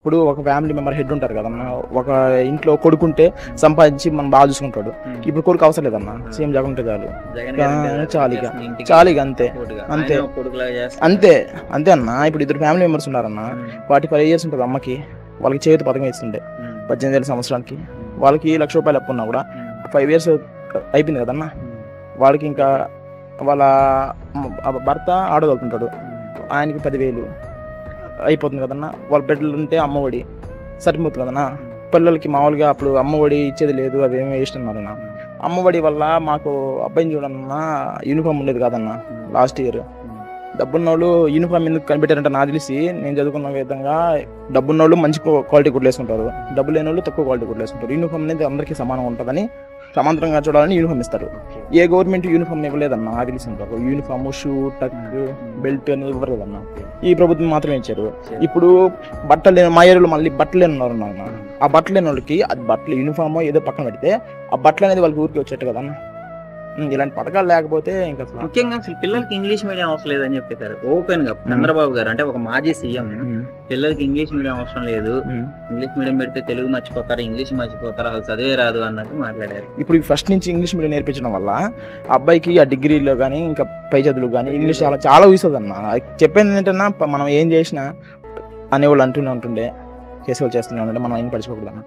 ఇప్పుడు ఒక family member head ఉంటారు కదన్న, ఒక ఇంట్లో కొడుకుంటే సంపాదించి మనం బాగా చూసుకుంటాడు. ఇప్పుడు కొడుకు అవసరం లేదన్న, సీఎం జగన్ ఉంటే చాలు, చాలు ఇక అంతే అంతే అంతే అంతే అన్న. ఇప్పుడు ఇద్దరు ఫ్యామిలీ మెంబర్స్ ఉన్నారన్న, 45 years ఉంటుంది అమ్మకి, వాళ్ళకి చేతి పథకం ఇస్తుండే 18 సంవత్సరానికి, వాళ్ళకి ₹1,00,000 అప్పు ఉన్నా కూడా 5 years అయిపోయింది కదన్న. వాళ్ళకి ఇంకా వాళ్ళ భర్త ఆడగలుగుతుంటాడు, ఆయనకి 10,000 అయిపోతుంది కదన్నా. వాళ్ళ బిడ్డలు ఉంటే అమ్మఒడి సరిపోతుంది కదన్నా. పిల్లలకి మామూలుగా అప్పుడు అమ్మఒడి ఇచ్చేది లేదు, అదేమో వేస్ట్ అన్నారన్న. అమ్మఒడి వల్ల మాకు అబ్బాయిని చూడన్నా యూనిఫామ్ ఉండేది కాదన్న. లాస్ట్ ఇయర్ డబ్బున్నోళ్ళు యూనిఫామ్ ఎందుకు కనిపెట్టారంటే నాకు తెలిసి, నేను చదువుకున్న విధంగా డబ్బున్నోళ్ళు మంచి క్వాలిటీ గుడ్లు వేసుకుంటారు, డబ్బు లేని వాళ్ళు తక్కువ క్వాలిటీ గుడ్లు వేసుకుంటారు. యూనిఫామ్ అనేది అందరికీ సమానంగా ఉంటుందని, సమాంతరంగా చూడాలని యూనిఫామ్ ఇస్తారు. ఏ గవర్నమెంట్ యూనిఫామ్ ఇవ్వలేదన్న నాకు తెలిసినంత. యూనిఫామ్, షూ, టక్, బెల్ట్ అని ఇవ్వలేదన్న, ఈ ప్రభుత్వం మాత్రమే ఇచ్చారు. ఇప్పుడు బట్టలు లేని మా ఏరియాలో మళ్ళీ బట్టలు లేని ఉన్నారు అన్న. ఆ బట్టలు లేని వాళ్ళకి అది బట్టలు యూనిఫామ్ ఏదో పక్కన పెడితే ఆ బట్టలు అనేది వాళ్ళకి ఊరికి వచ్చేట్టు కదన్న. ఇలాంటి పథకాలు లేకపోతే ఇంకా ముఖ్యంగా అసలు పిల్లలకి ఇంగ్లీష్ మీడియం అవసరం లేదని చెప్పేశారు ఓపెన్ గా చంద్రబాబు గారు. అంటే ఒక మాజీ సీఎం పిల్లలకి ఇంగ్లీష్ మీడియం అవసరం లేదు, ఇంగ్లీష్ మీడియం పెడితే తెలుగు మర్చిపోతారు, ఇంగ్లీష్ మర్చిపోతారు, అసలు చదివే రాదు అన్నట్టు మాట్లాడారు. ఇప్పుడు ఫస్ట్ నుంచి ఇంగ్లీష్ మీడియం నేర్పించడం వల్ల అబ్బాయికి ఆ డిగ్రీలో కానీ ఇంకా పై చదువులు కానీ ఇంగ్లీష్ చాలా యూస్ అవుతుంది అన్న. చెప్పేది ఏంటన్నా, మనం ఏం చేసినా అనేవాళ్ళు అంటూనే ఉంటుండే, చేసేవాళ్ళు చేస్తూనే ఉంటుండే, మనం ఏం పడిచిపోకూడదు అన్న.